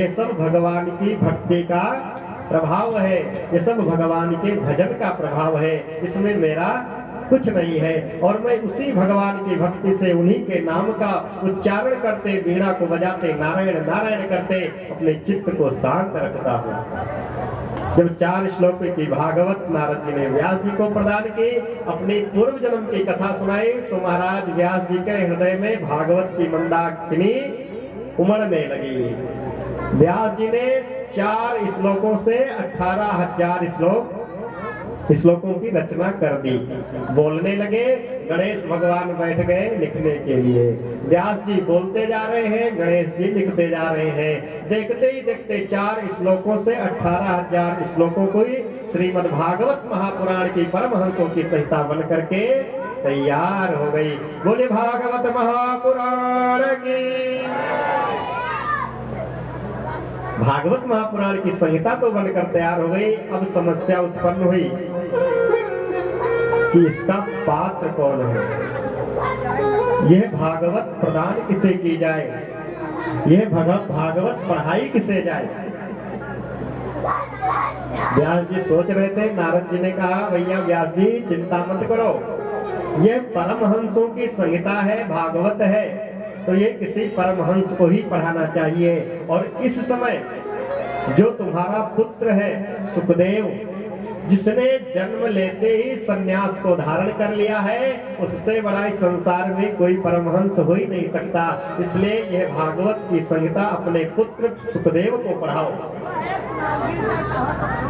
ये सब भगवान की भक्ति का प्रभाव है, ये सब भगवान के भजन का प्रभाव है, इसमें मेरा कुछ नहीं है। और मैं उसी भगवान की भक्ति से उन्हीं के नाम का उच्चारण करते, वीणा को बजाते, नारायण नारायण करते अपने चित्त को शांत रखता हूँ। जब 4 श्लोक की भागवत नारद जी ने व्यास जी को प्रदान की, अपनी पूर्व जन्म की कथा सुनाई, तो महाराज व्यास जी के हृदय में भागवत की मंदाकिनी उमड़ने लगी। व्यास जी ने 4 श्लोकों से 18,000 श्लोकों की रचना कर दी। बोलने लगे, गणेश भगवान बैठ गए लिखने के लिए। व्यास जी बोलते जा रहे हैं, गणेश जी लिखते जा रहे हैं। देखते ही देखते 4 श्लोकों से 18,000 श्लोकों को ही श्रीमद् भागवत महापुराण की परमहंसों की संहिता बन करके तैयार हो गई। बोले भागवत महापुराण की। भागवत महापुराण की संहिता तो बनकर तैयार हो गई। अब समस्या उत्पन्न हुई कि इसका पात्र कौन है, यह भागवत प्रदान किसे की जाए, यह भागवत पढ़ाई किसे जाए। व्यास जी सोच रहे थे, नारद जी ने कहा, भैया व्यास जी चिंता मत करो, यह परमहंसों की संहिता है, भागवत है, तो ये किसी परमहंस को ही पढ़ाना चाहिए। और इस समय जो तुम्हारा पुत्र है सुखदेव, जिसने जन्म लेते ही सन्यास को धारण कर लिया है, उससे बड़ा इस संसार में कोई परमहंस हो ही नहीं सकता। इसलिए यह भागवत की संहिता अपने पुत्र सुखदेव को पढ़ाओ।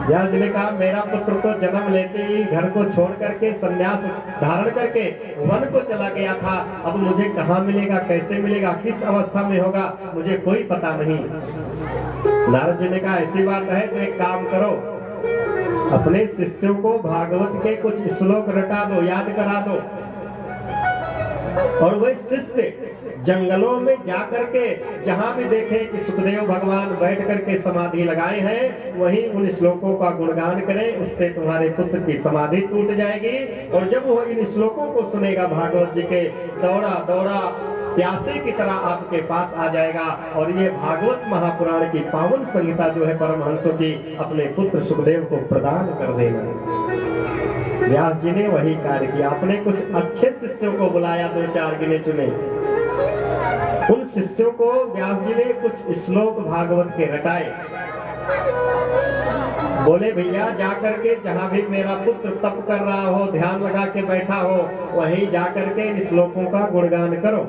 व्यास जी ने कहा, मेरा पुत्र तो जन्म लेते ही घर को छोड़ करके सन्यास धारण करके वन को चला गया था, अब मुझे कहाँ मिलेगा, कैसे मिलेगा, किस अवस्था में होगा, मुझे कोई पता नहीं। नारद जी ने कहा, ऐसी बात है तो एक काम करो, अपने शिष्यों को भागवत के कुछ श्लोक रटा दो, याद करा दो, और वह शिष्य जंगलों में जाकर के जहां भी देखे कि सुखदेव भगवान बैठ करके समाधि लगाए हैं, वहीं उन श्लोकों का गुणगान करें, उससे तुम्हारे पुत्र की समाधि टूट जाएगी। और जब वो इन श्लोकों को सुनेगा भागवत जी के, दौड़ा दौड़ा प्यासे की तरह आपके पास आ जाएगा। और ये भागवत महापुराण की पावन संहिता जो है परमहंसों की, अपने पुत्र सुखदेव को प्रदान कर देना। व्यास जी ने वही कार्य किया। अपने कुछ अच्छे शिष्यों को बुलाया, 2-4 गिने चुने। उन शिष्यों को व्यास जी ने कुछ श्लोक भागवत के रटाए। बोले, भैया जाकर के जहां भी मेरा पुत्र तप कर रहा हो, ध्यान लगा के बैठा हो, वहीं जाकर के इन श्लोकों का गुणगान करो।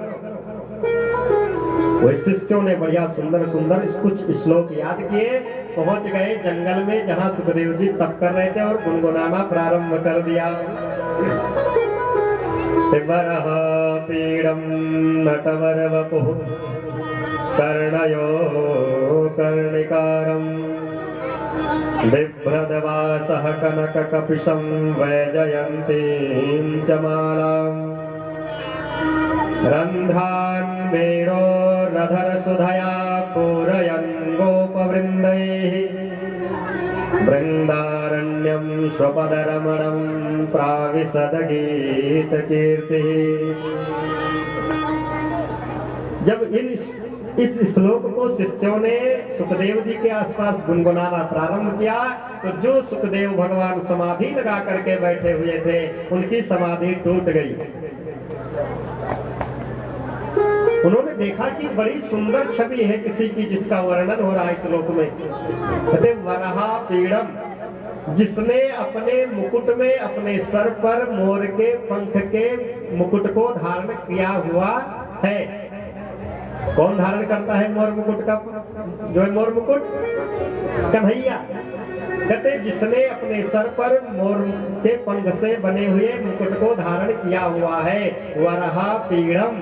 वो शिष्यों ने बढ़िया सुंदर सुंदर कुछ श्लोक याद किए, पहुंच गए जंगल में जहां सुखदेव जी तप कर रहे थे, और गुनगुनाना प्रारंभ कर दिया। वरः पीडं नटवर वपुः कर्णयो कर्णिकारम् बिभ्रदवासः कनककपिशं वैजयन्तीं च मालाम् रन्ध्रान् वेणोरधरसुधया पूरयन् गोपवृन्दैः वृन्दारण्यं स्वपदरमणं प्राविशद गीतकीर्तिः। जब इस श्लोक को शिष्यों ने सुखदेव जी के आसपास गुनगुनाना प्रारंभ किया, तो जो सुखदेव भगवान समाधि लगा करके बैठे हुए थे, उनकी समाधि टूट गई। उन्होंने देखा कि बड़ी सुंदर छवि है किसी की, जिसका वर्णन हो रहा है श्लोक में। कहते वरहा पीड़म, जिसने अपने मुकुट में, अपने सर पर मोर के पंख के मुकुट को धारण किया हुआ है। कौन धारण करता है मोर मुकुट का, जो है मोर मुकुट? कन्हैया। कहते जिसने अपने सर पर मोर के पंख से बने हुए मुकुट को धारण किया हुआ है। वरहा पीड़म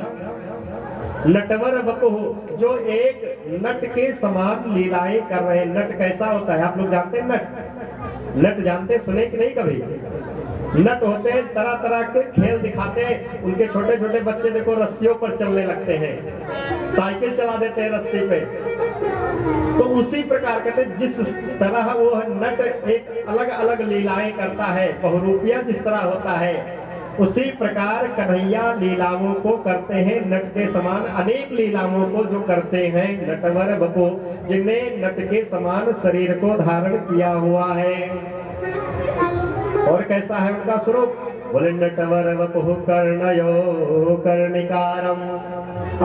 नटवर वपुः, जो एक नट के समान लीलाएं कर रहे हैं। नट कैसा होता है आप लोग जानते हैं? नट जानते, सुने कि नहीं कभी? नट होते हैं, तरह तरह के खेल दिखाते हैं। उनके छोटे छोटे बच्चे देखो रस्सियों पर चलने लगते हैं, साइकिल चला देते हैं रस्सी पे। तो उसी प्रकार कहते जिस तरह वो नट एक अलग अलग लीलाएं करता है, बहुरूपिया जिस तरह होता है, उसी प्रकार कन्हैया लीलाओं को करते हैं नट के समान, अनेक लीलाओं को जो करते हैं नटवर बपू, जिन्हें नट के समान शरीर को धारण किया हुआ है। और कैसा है उनका स्वरूप? बोले नटवर बपु कर्णयो कर्णिकारम,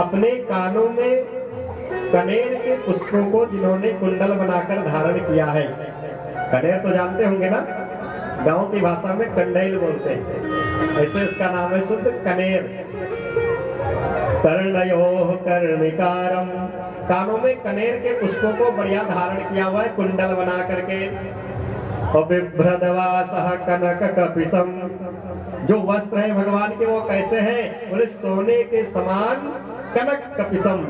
अपने कानों में कनेर के पुष्पों को जिन्होंने कुंडल बनाकर धारण किया है। कनेर तो जानते होंगे ना, गांव की भाषा में कंडेल बोलते हैं, ऐसे इसका नाम है शुद्ध कनेर। कर्णयोः कर्णिकारम, कानों में कनेर के पुष्पों को बढ़िया धारण किया हुआ है कुंडल बना करके। और बिभ्रदवासः कनक कपिसम, जो वस्त्र है भगवान के वो कैसे हैं? बोले सोने के समान, कनक कपिसम,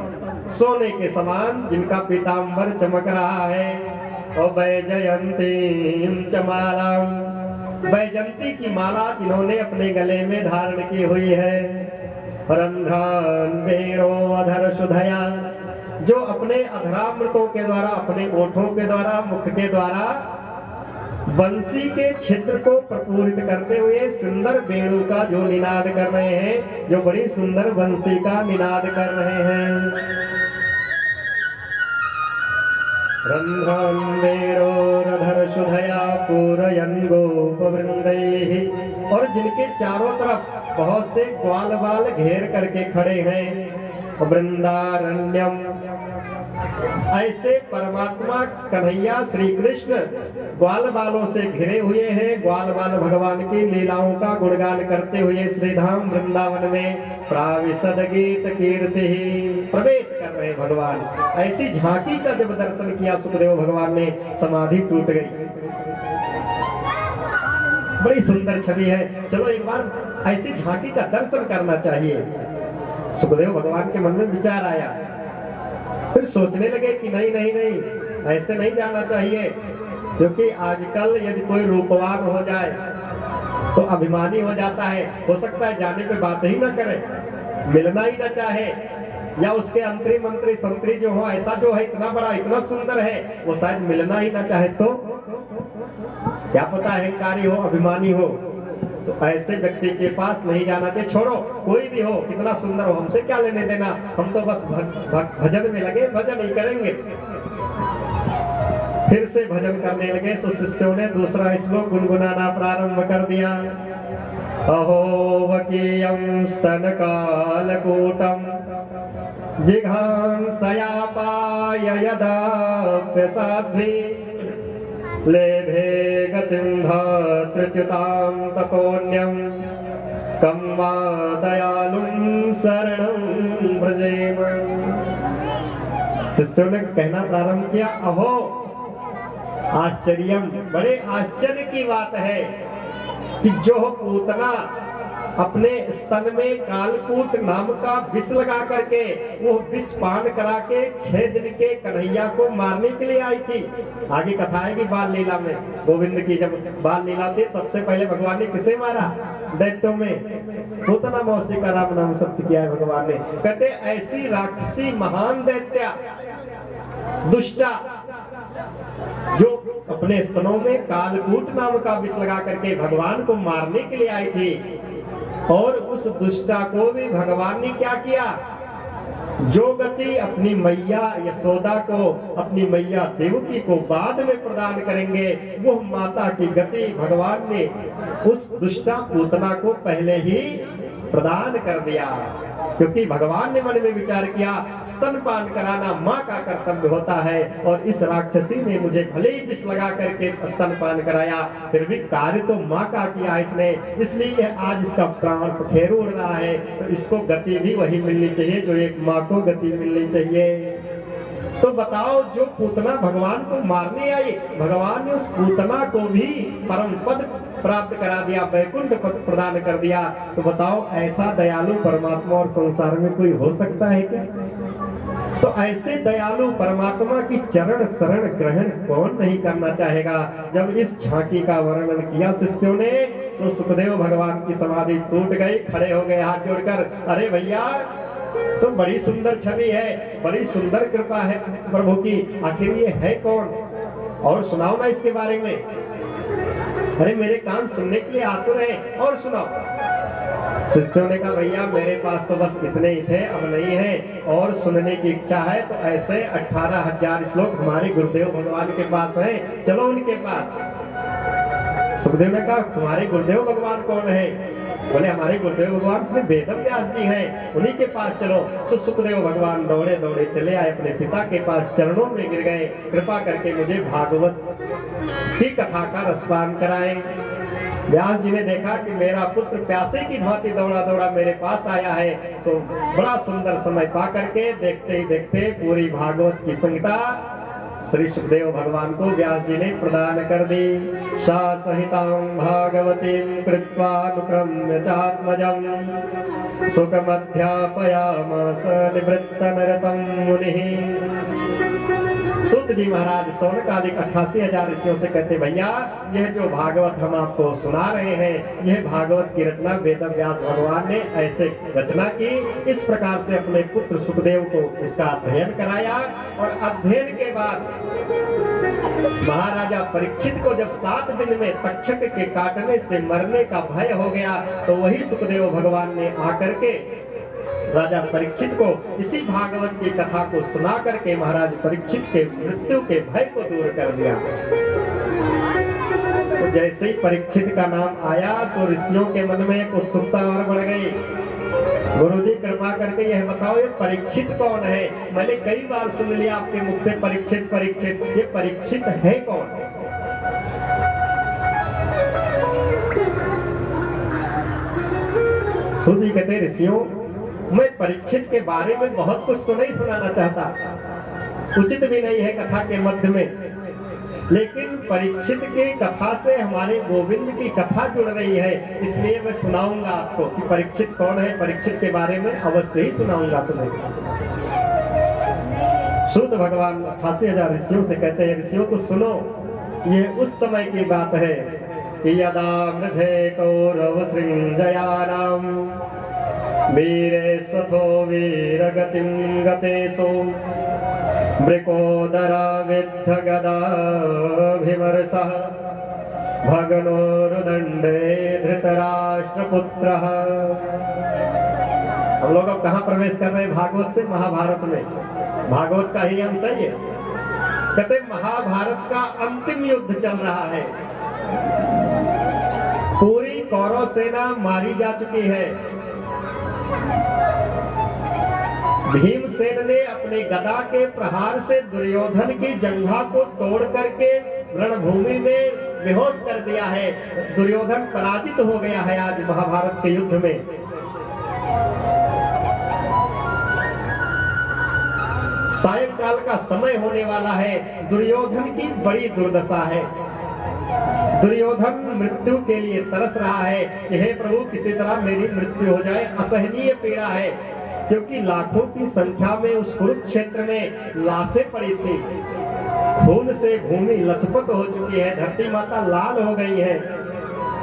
सोने के समान जिनका पीतांबर चमक रहा है। और वैजयंतीं च मालां, वैजयंती की माला जिन्होंने अपने गले में धारण की हुई है। रंध्रान वेणो अधर सुधया, जो अपने अधरामृतों के द्वारा, अपने ओठों के द्वारा, मुख के द्वारा बंसी के छिद्र को प्रपूरित करते हुए सुंदर वेणु का जो निनाद कर रहे हैं, जो बड़ी सुंदर बंसी का निनाद कर रहे हैं। रंध्रान वेणोरधर सुधया पूरयन् गोपवृंदैः, और जिनके चारों तरफ बहुत से ग्वाल बाल घेर करके खड़े हैं। वृंदारण्यम, ऐसे परमात्मा कन्हैया श्री कृष्ण ग्वाल बालों से घिरे हुए हैं। ग्वाल बाल भगवान की लीलाओं का गुणगान करते हुए श्रीधाम वृंदावन में प्राविशद गीत कीर्ति प्रवेश कर रहे भगवान। ऐसी झांकी का जब दर्शन किया सुखदेव भगवान ने, समाधि टूट गई। बड़ी सुंदर छवि है, चलो एक बार ऐसी झांकी का दर्शन करना चाहिए। सुखदेव भगवान के मन में विचार आया, फिर सोचने लगे कि नहीं नहीं नहीं, ऐसे नहीं जाना चाहिए, क्योंकि आजकल यदि कोई रूपवान हो जाए तो अभिमानी हो जाता है। हो सकता है जाने पे बात ही ना करे, मिलना ही ना चाहे, या उसके अंतरी मंत्री संतरी जो हो, ऐसा जो है इतना बड़ा इतना सुंदर है, वो शायद मिलना ही ना चाहे। तो क्या पता अहंकारी हो, अभिमानी हो, तो ऐसे व्यक्ति के पास नहीं जाना चाहिए। छोड़ो, कोई भी हो, कितना सुंदर हो, हमसे क्या लेने देना, हम तो बस भजन में लगे, भजन ही करेंगे। फिर से भजन करने लगे। तो शिष्यों ने दूसरा श्लोक गुनगुनाना प्रारंभ कर दिया। अहो वकीयं स्तन कालकूटम जिघांसया पाय यदाप्यसाध्वी लेभे गतिं धातृच्युतां ततोऽन्यं कं वा दयालुं शरणं व्रजेम। शिष्यों ने कहना प्रारंभ किया, अहो आश्चर्यम, बड़े आश्चर्य की बात है कि जो पूतना अपने स्तन में कालकूट नाम का विष लगा करके, वो विष पान करा के 6 दिन के कन्हैया को मारने के लिए आई थी। आगे कथा है कि बाल लीला में गोविंद की जब बाल लीला थी, सबसे पहले भगवान ने किसे मारा? दैत्यों में पूतना मौसी का राम नाम सत्य किया है भगवान ने। कहते ऐसी राक्षसी महान दैत्या दुष्टा जो अपने स्तनों में कालकूट नाम का विष लगा करके भगवान को मारने के लिए आई थी, और उस दुष्टा को भी भगवान ने क्या किया? जो गति अपनी मैया यशोदा को, अपनी मैया देवकी को बाद में प्रदान करेंगे, वो माता की गति भगवान ने उस दुष्टा पूतना को पहले ही प्रदान कर दिया। क्योंकि भगवान ने मन में विचार किया, स्तनपान कराना माँ का कर्तव्य होता है, और इस राक्षसी ने मुझे भले ही विष लगा करके स्तनपान कराया, फिर भी कार्य तो माँ का किया इसने, इसलिए आज इसका प्राण पखेरु उड़ रहा है। तो इसको गति भी वही मिलनी चाहिए जो एक माँ को गति मिलनी चाहिए। तो बताओ, जो पूतना भगवान को मारने आई, भगवान ने उस पूतना को भी परम पद प्राप्त करा दिया, वैकुंठ पद प्रदान कर दिया। तो बताओ, ऐसा दयालु परमात्मा और संसार में कोई हो सकता है क्या? तो ऐसे दयालु परमात्मा की चरण शरण ग्रहण कौन नहीं करना चाहेगा। जब इस झांकी का वर्णन किया शिष्यों ने, तो सुखदेव भगवान की समाधि टूट गई, खड़े हो गए हाथ जोड़कर। अरे भैया, तो बड़ी सुंदर छवि है, बड़ी सुंदर कृपा है प्रभु की, आखिर ये है कौन? और सुनाओ ना इसके बारे में। अरे मेरे कान सुनने के लिए आतुर है, और सुनाओ। शिष्यों ने कहा भैया मेरे पास तो बस इतने ही थे, अब नहीं है, और सुनने की इच्छा है तो ऐसे 18,000 श्लोक हमारे गुरुदेव भगवान के पास है, चलो उनके पास। सुखदेव ने कहा तुम्हारे गुरुदेव भगवान कौन है? बोले हमारे गुरुदेव भगवान श्री वेद व्यास जी हैं, उन्हीं के पास चलो। तो सुखदेव भगवान दौड़े दौड़े चले आए अपने पिता के पास, चरणों में गिर गए, कृपा करके मुझे भागवत की कथा का रसपान कराएं। व्यास जी ने देखा कि मेरा पुत्र प्यासे की भांति दौड़ा दौड़ा मेरे पास आया है, तो बड़ा सुंदर समय पा करके देखते ही देखते पूरी भागवत की संहिता श्री सुखदेव भगवान को व्यास जी ने प्रदान कर दी। सा सहितां भागवतीं कृत्वानुक्रम्य चात्मजं सुखमध्यापयामास निवृत्तनरतं मुनिः। सूत जी महाराज सौनकादिक 88,000 ऋषियों से कहते भैया यह जो भागवत हम आपको सुना रहे हैं, यह भागवत की रचना वेद व्यास भगवान ने ऐसे रचना की, इस प्रकार से अपने पुत्र सुखदेव को इसका अध्ययन कराया। और अध्ययन के बाद महाराजा परीक्षित को जब 7 दिन में तक्षक के काटने से मरने का भय हो गया, तो वही सुखदेव भगवान ने आकर के राजा परीक्षित को इसी भागवत की कथा को सुना करके महाराज परीक्षित के मृत्यु के भय को दूर कर दिया। तो जैसे ही परीक्षित का नाम आया तो ऋषियों के मन में एक उत्सुकता और बढ़ गई। गुरुजी कृपा करके यह बताओ ये परीक्षित कौन है? मैंने कई बार सुन लिया आपके मुख से परीक्षित परीक्षित, ये परीक्षित है कौन? सूत जी कहते ऋषियों मैं परीक्षित के बारे में बहुत कुछ तो नहीं सुनाना चाहता, उचित भी नहीं है कथा के मध्य में, लेकिन परीक्षित की कथा से हमारे गोविंद की कथा जुड़ रही है, इसलिए मैं सुनाऊंगा आपको कि परीक्षित कौन है। परीक्षित के बारे में अवश्य ही सुनाऊंगा तुम्हें। सूत भगवान 88,000 ऋषियों से कहते हैं ऋषियों को सुनो, ये उस समय की बात है कि यदा मृधे कौरव सृंजयानाम वीरे सथो वीरगतिं गतेषु मृकोदरा विद्ध गदाभिमर्शः भगनो रुदण्डे धृतराष्ट्रपुत्रः। हम लोग अब कहाँ प्रवेश कर रहे हैं? भागवत से महाभारत में। भागवत का ही अंश है ये। कहते महाभारत का अंतिम युद्ध चल रहा है, पूरी कौरव सेना मारी जा चुकी है। भीमसेन ने अपने गदा के प्रहार से दुर्योधन की जंघा को तोड़ करके रणभूमि में बेहोश कर दिया है। दुर्योधन पराजित हो गया है आज महाभारत के युद्ध में। सायंकाल का समय होने वाला है, दुर्योधन की बड़ी दुर्दशा है। दुर्योधन मृत्यु के लिए तरस रहा है कि हे प्रभु किसी तरह मेरी मृत्यु हो जाए। असहनीय पीड़ा है, क्योंकि लाखों की संख्या में उस कुरुक्षेत्र में लाशें पड़ी थी, खून से भूमि लथपथ हो चुकी है, धरती माता लाल हो गई है।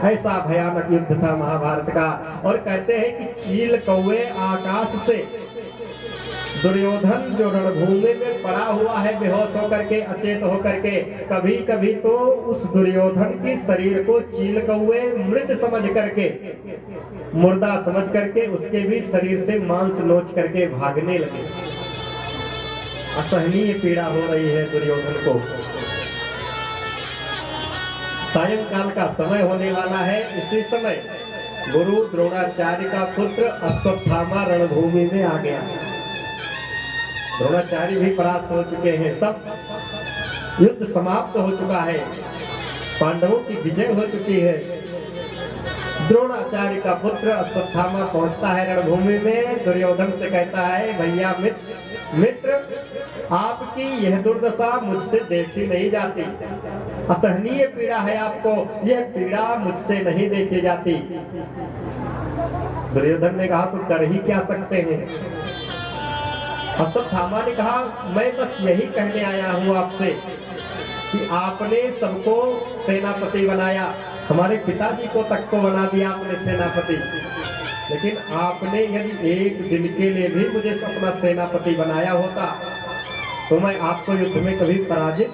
ऐसा भयानक युद्ध था महाभारत का। और कहते हैं कि चील कौवे आकाश से दुर्योधन जो रणभूमि में पड़ा हुआ है बेहोश होकर के, अचेत होकर के, कभी कभी तो उस दुर्योधन के शरीर को चील कौवे मृत समझ करके, मुर्दा समझ करके उसके भी शरीर से मांस नोच करके भागने लगे। असहनीय पीड़ा हो रही है दुर्योधन को। सायंकाल का समय होने वाला है। उसी समय गुरु द्रोणाचार्य का पुत्र अश्वत्थामा रणभूमि में आ गया। द्रोणाचार्य भी परास्त हो चुके हैं, सब युद्ध समाप्त हो चुका है, पांडवों की विजय हो चुकी है। द्रोणाचार्य का पुत्र अश्वत्थामा पहुंचता है रणभूमि में, दुर्योधन से कहता है भैया मित्र आपकी यह दुर्दशा मुझसे देखी नहीं जाती, असहनीय पीड़ा है आपको, यह पीड़ा मुझसे नहीं देखी जाती। दुर्योधन ने कहा तो कर ही क्या सकते हैं। अश्वत्थामा ने कहा मैं बस यही कहने आया हूं आपसे कि आपने सबको सेनापति बनाया, हमारे पिताजी को तक को बना दिया आपने सेनापति, लेकिन आपने यदि एक दिन के लिए भी मुझे अपना सेनापति बनाया होता तो मैं आपको युद्ध में कभी पराजित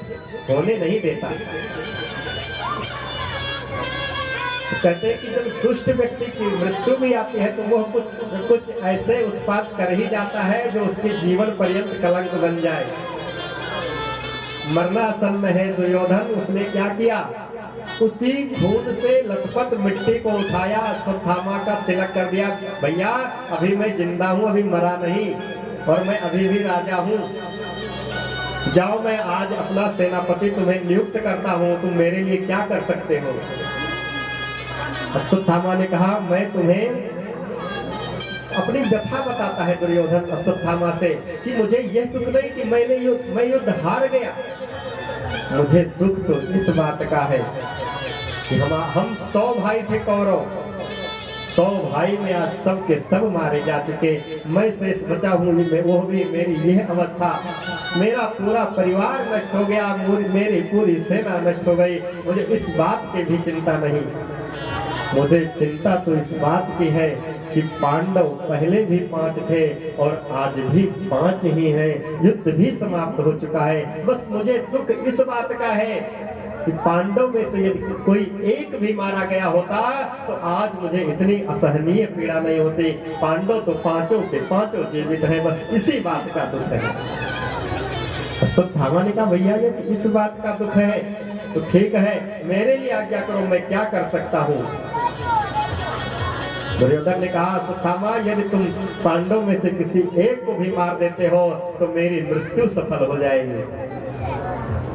होने नहीं देता। कहते हैं कि जब दुष्ट व्यक्ति की मृत्यु भी आती है तो वह कुछ ऐसे उत्पात कर ही जाता है जो उसके जीवन पर्यंत कलंक बन जाए। मरणासन्न है दुर्योधन, उसने क्या किया, उसी खून से लथपथ मिट्टी को उठाया, अश्वत्थामा का तिलक कर दिया। भैया अभी मैं जिंदा हूं, अभी मरा नहीं, और मैं अभी भी राजा हूं। जाओ, मैं आज अपना सेनापति तुम्हें नियुक्त करता हूं, तुम मेरे लिए क्या कर सकते हो। अश्वत्थामा ने कहा, मैं तुम्हें अपनी व्यथा बताता है दुर्योधन अश्वत्थामा से कि मुझे यह दुख नहीं कि मैं युद्ध हार गया, मुझे दुख तो इस बात का है कि हम 100 भाई थे कौरव, 100 भाई में आज सब के सब मारे जा चुके, मैं शेष बचा हूं, वो भी मेरी यह अवस्था, मेरा पूरा परिवार नष्ट हो गया, मेरी पूरी सेना नष्ट हो गई, मुझे इस बात की भी चिंता नहीं, मुझे चिंता तो इस बात की है कि पांडव पहले भी 5 थे और आज भी 5 ही हैं, युद्ध भी समाप्त हो चुका है, बस मुझे दुख इस बात का है कि पांडव में से यदि कोई एक भी मारा गया होता तो आज मुझे इतनी असहनीय पीड़ा नहीं होती, पांडव तो 5 के 5 जीवित हैं, बस इसी बात का दुख है। अश्वत्थामा ने कहा, भैया यदि इस बात का दुख है तो ठीक है, मेरे लिए आज्ञा करो, मैं क्या कर सकता हूँ। दुर्योधन ने कहा, अश्वत्थामा यदि तुम पांडव में से किसी एक को भी मार देते हो तो मेरी मृत्यु सफल हो जाएगी।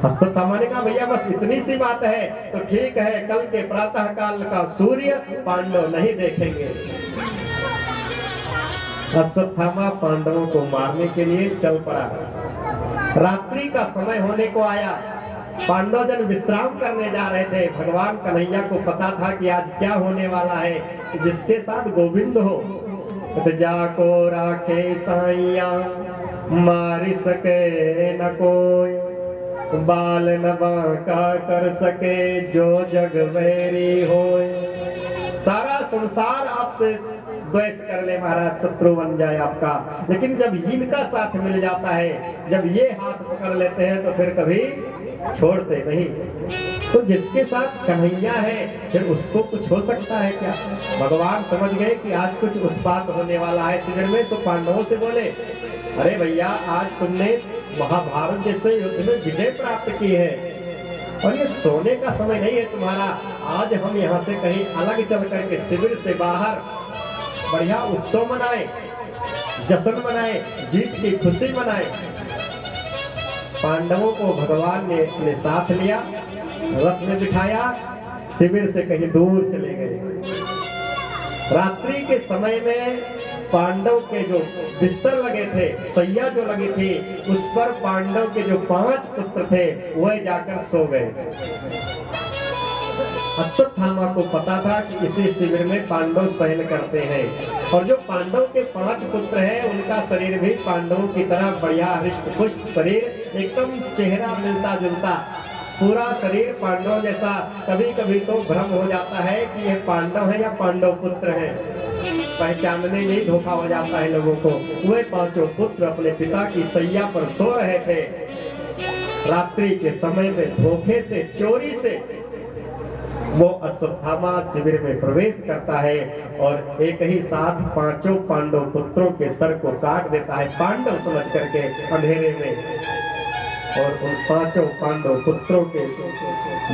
अश्वत्थामा ने कहा, भैया बस इतनी सी बात है तो ठीक है, कल के प्रातः काल का सूर्य पांडव नहीं देखेंगे। अश्वत्थामा पांडवों को मारने के लिए चल पड़ा। रात्रि का समय होने को आया, पांडव जन विश्राम करने जा रहे थे। भगवान कन्हैया को पता था कि आज क्या होने वाला है, जिसके साथ गोविंद हो तो जाको राखे साइया, मार सके न कोई, बाल न बांका कर सके जो जग वैरी होए। सारा संसार आपसे द्वेष कर ले महाराज, शत्रु बन जाए आपका, लेकिन जब इनका साथ मिल जाता है, जब ये हाथ पकड़ लेते हैं तो फिर कभी छोड़ते नहीं। तो जिसके साथ कन्हैया है फिर उसको कुछ हो सकता है क्या। भगवान समझ गए कि आज कुछ उत्पात होने वाला है शिविर में, तो पांडवों से बोले, अरे भैया आज तुमने महाभारत जैसे युद्ध में विजय प्राप्त की है और ये सोने का समय नहीं है तुम्हारा, आज हम यहाँ से कहीं अलग चल करके शिविर से बाहर बढ़िया उत्सव मनाए, जश्न मनाए, जीत की खुशी मनाए। पांडवों को भगवान ने अपने साथ लिया, रथ में बिठाया, शिविर से कहीं दूर चले गए। रात्रि के समय में पांडव के जो बिस्तर लगे थे, सैया जो लगी थी, उस पर पांडव के जो 5 पुत्र थे वह जाकर सो गए। अश्वत्थामा को पता था कि इसी शिविर में पांडव शयन करते हैं और जो पांडव के 5 पुत्र हैं उनका शरीर भी पांडवों की तरह बढ़िया हृष्ट पुष्ट शरीर, एकदम चेहरा मिलता जुलता, पूरा शरीर पांडव जैसा। कभी कभी तो भ्रम हो जाता है कि ये पांडव है या पांडव पुत्र हैं, पहचानने में ही धोखा हो जाता है लोगों को। वे 5 पुत्र अपने पिता की सैया पर सो रहे थे। रात्रि के समय में धोखे से, चोरी से वो अश्वत्थामा शिविर में प्रवेश करता है और एक ही साथ 5 पांडव पुत्रों के सर को काट देता है, पांडव समझ करके अंधेरे में। और उन 5 पांडव पुत्रों के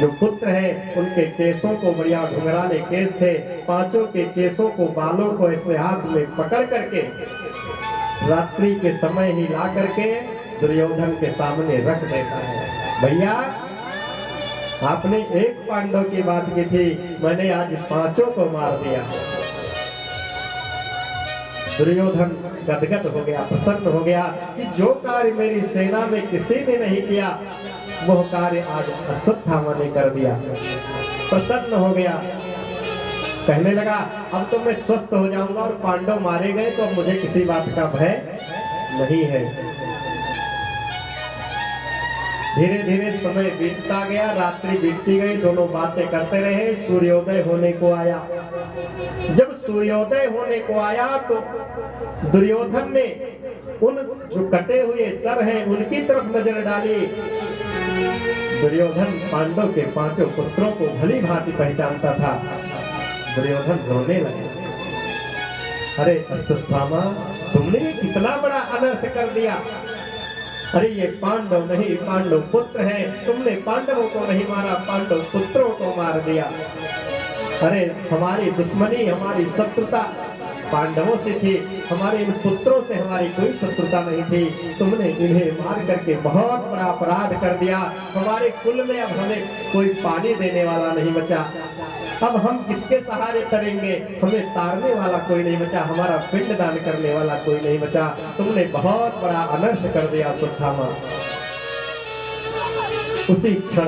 जो पुत्र हैं उनके केसों को, बढ़िया घुंघराले केस थे, 5 के केसों को, बालों को ऐसे हाथ में पकड़ करके रात्रि के समय ही ला करके दुर्योधन के सामने रख देता है। भैया आपने एक पांडव की बात की थी, मैंने आज 5 को मार दिया। दुर्योधन गदगद हो गया, प्रसन्न हो गया कि जो कार्य मेरी सेना में किसी ने नहीं किया वह कार्य आज अश्वत्थामा ने कर दिया। प्रसन्न हो गया, कहने लगा अब तो मैं स्वस्थ हो जाऊंगा और पांडव मारे गए तो अब मुझे किसी बात का भय नहीं है। धीरे धीरे समय बीतता गया, रात्रि बीतती गई, दोनों बातें करते रहे। सूर्योदय होने को आया। जब सूर्योदय होने को आया तो दुर्योधन ने उन जो कटे हुए सर हैं उनकी तरफ नजर डाली। दुर्योधन पांडव के 5 पुत्रों को भली भांति पहचानता था। दुर्योधन रोने लगे। अरे अश्वत्थामा, तुमने कितना बड़ा अनर्थ कर दिया। अरे ये पांडव नहीं, पांडव पुत्र है। तुमने पांडवों को नहीं मारा, पांडव पुत्रों को मार दिया। अरे हमारी दुश्मनी, हमारी शत्रुता पांडवों से थी, हमारे इन पुत्रों से हमारी कोई शत्रुता नहीं थी। तुमने इन्हें मार करके बहुत बड़ा अपराध कर दिया। हमारे कुल में अब हमें कोई पानी देने वाला नहीं बचा। अब हम किसके सहारे तरेंगे? हमें तारने वाला कोई नहीं बचा, हमारा पिंडदान करने वाला कोई नहीं बचा। तुमने बहुत बड़ा अनर्थ कर दिया अश्वत्थामा। उसी क्षण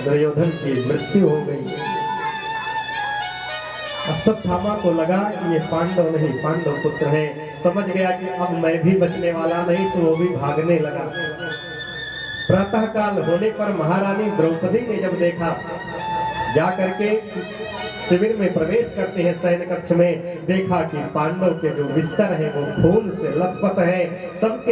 दुर्योधन की मृत्यु हो गई। अश्वत्थामा को लगा कि ये पांडव नहीं, पांडव पुत्र है। समझ गया कि अब मैं भी बचने वाला नहीं, तो वो भी भागने लगा। प्रातः काल होने पर महारानी द्रौपदी ने जब देखा, जा करके शिविर में प्रवेश करते हैं सैन्य कक्ष में, देखा कि पांडव के जो बिस्तर है वो खून से लथपथ है। सबके